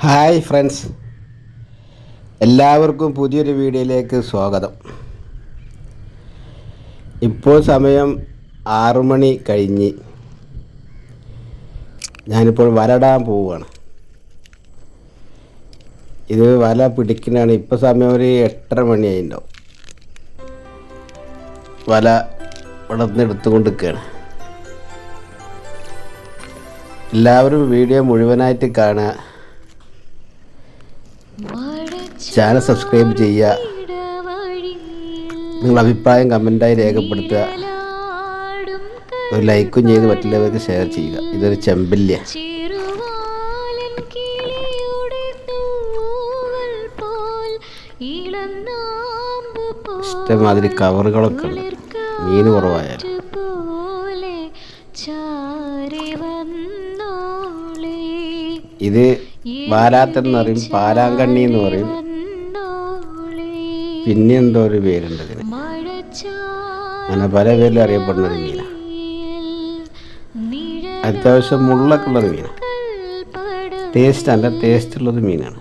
Hi friends, എല്ലാവർക്കും പുതിയൊരു വീഡിയോയിലേക്ക് സ്വാഗതം. ഇപ്പോൾ സമയം 6 മണി കഴിഞ്ഞ് ഞാനിപ്പോൾ വലയിടാൻ പോവുകയാണ്. ഇത് വല പിടിക്കുന്നതാണ്. ഇപ്പോൾ സമയം ഒരു 8:30 മണിയായിട്ടുണ്ടാവും. വല എടുത്തുകൊണ്ട് നിൽക്കുകയാണ്. എല്ലാവരും വീഡിയോ മുഴുവനായിട്ട് കാണുക, ചാനൽ സബ്സ്ക്രൈബ് ചെയ്യുക, നിങ്ങളുടെ അഭിപ്രായം കമൻറ്റായി രേഖപ്പെടുത്തുക, ഒരു ലൈക്കും ചെയ്ത് മറ്റുള്ളവർക്ക് ഷെയർ ചെയ്യുക. ഇതൊരു ചെമ്പല്ലിയ, ഇഷ്ടമാതിരി കവറുകളൊക്കെ ഉണ്ട്. മീൻ കുറവായാലും ഇത് വാലാത്തെന്ന് പറയും, പാലാങ്കണ്ണി എന്ന് പറയും, പിന്നെ എന്തോ ഒരു പേരുണ്ട് ഇതിന്. അങ്ങനെ പല പേരിൽ അറിയപ്പെടുന്ന ഒരു മീനാണ്. അത്യാവശ്യം മുള്ളൊക്കെ ഉള്ളൊരു മീനാണ്. നല്ല ടേസ്റ്റുള്ളൊരു മീനാണ്.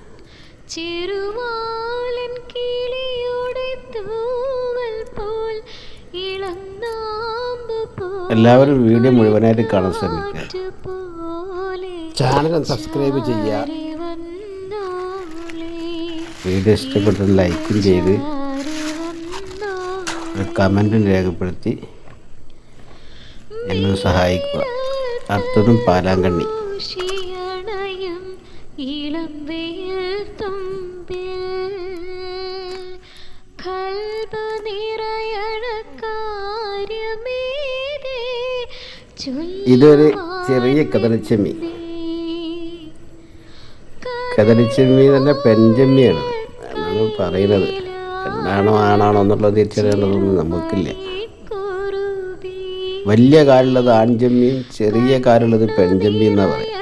എല്ലാവരും വീഡിയോ മുഴുവനായിട്ട് കാണാൻ ശ്രമിക്കുക. ചാനൽ സബ്സ്ക്രൈബ് ചെയ്യുക, വീഡിയോ ഇഷ്ടപ്പെട്ട ലൈക്കും ചെയ്ത് ഒരു കമൻറ്റും രേഖപ്പെടുത്തി എന്നെ സഹായിക്കുക. അടുത്തതും പാലാങ്കണ്ണി. ഇതൊരു ചെറിയ കതളിച്ചെമ്മീൻ. കതളിച്ചെമ്മീൻ തന്നെ പെൺചെമ്മിയാണ് എന്നാണ് പറയുന്നത്. എന്നാണോ ആണാണോ എന്നുള്ളത് തിരിച്ചറിയേണ്ടതൊന്നും നമുക്കില്ല. വലിയ കാലുള്ളത് ആൺചെമ്മീൻ, ചെറിയ കാലുള്ളത് പെൺചെമ്മീൻ എന്നാണ് പറയുക.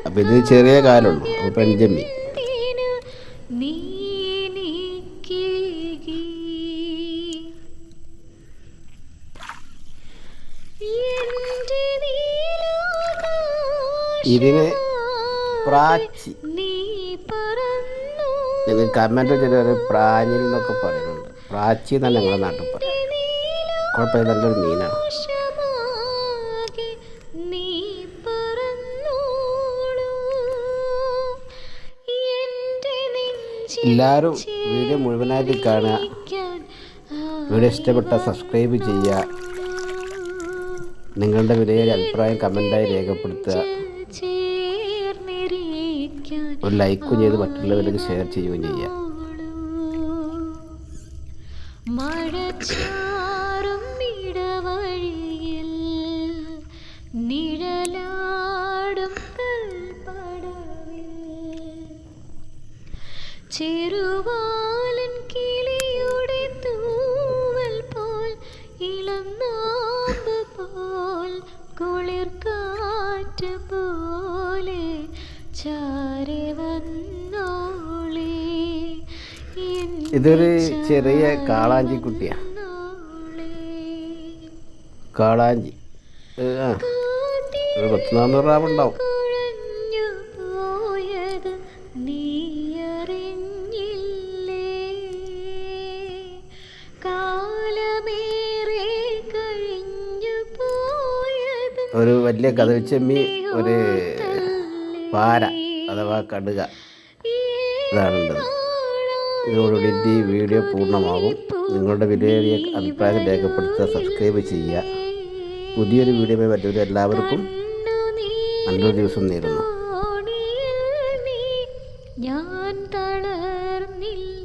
അപ്പം ഇത് ചെറിയ കാലുള്ളൂ, അപ്പോൾ പെൺചെമ്മീൻ. ഇതിന് പ്രാച്ചി, നിങ്ങൾ കമൻറ്റ് ചിലർ പ്രാഞ്ഞിൽ എന്നൊക്കെ പറയുന്നുണ്ട്. പ്രാച്ചി എന്നാണ് ഞങ്ങളുടെ നാട്ടിൽ പറയുന്നത്. കുഴപ്പമില്ല, നല്ലൊരു മീനാണ്. എല്ലാവരും വീഡിയോ മുഴുവനായിട്ട് കാണുക. വീഡിയോ ഇഷ്ടപ്പെട്ട സബ്സ്ക്രൈബ് ചെയ്യുക, നിങ്ങളുടെ വിലയേറിയ അഭിപ്രായം കമൻറ്റായി രേഖപ്പെടുത്തുക, ഒരു ലൈക്കും ചെയ്ത് മറ്റുള്ളവർക്ക് ഷെയർ ചെയ്യുകയും ചെയ്യുക. ചെറുവാലൻ കിളിയുടെ തൂവൽ പോൽ, ഇളം നാമ്പ് പോൽ, കുളിർ കാറ്റ് പോലെ ചാരി വന്നോളേ. ഇതൊരു ചെറിയ കാളാഞ്ചി കുട്ടിയാണ്. കാളാഞ്ചി 100-400 ഗ്രാം ഉണ്ടാവും. ഒരു വലിയ കതളിച്ചെമ്മീൻ, ഒരു പാര അഥവാ കടുക, ഇതാണുള്ളത്. ഇതോടുകൂടി ഈ വീഡിയോ പൂർണ്ണമാകും. നിങ്ങളുടെ വിലയേറിയ അഭിപ്രായം രേഖപ്പെടുത്തുക, സബ്സ്ക്രൈബ് ചെയ്യുക. പുതിയൊരു വീഡിയോയുമായി പറ്റുന്ന എല്ലാവർക്കും നല്ലൊരു ദിവസം നേരുന്നു. ഞാൻ തളർന്നില്ലേ.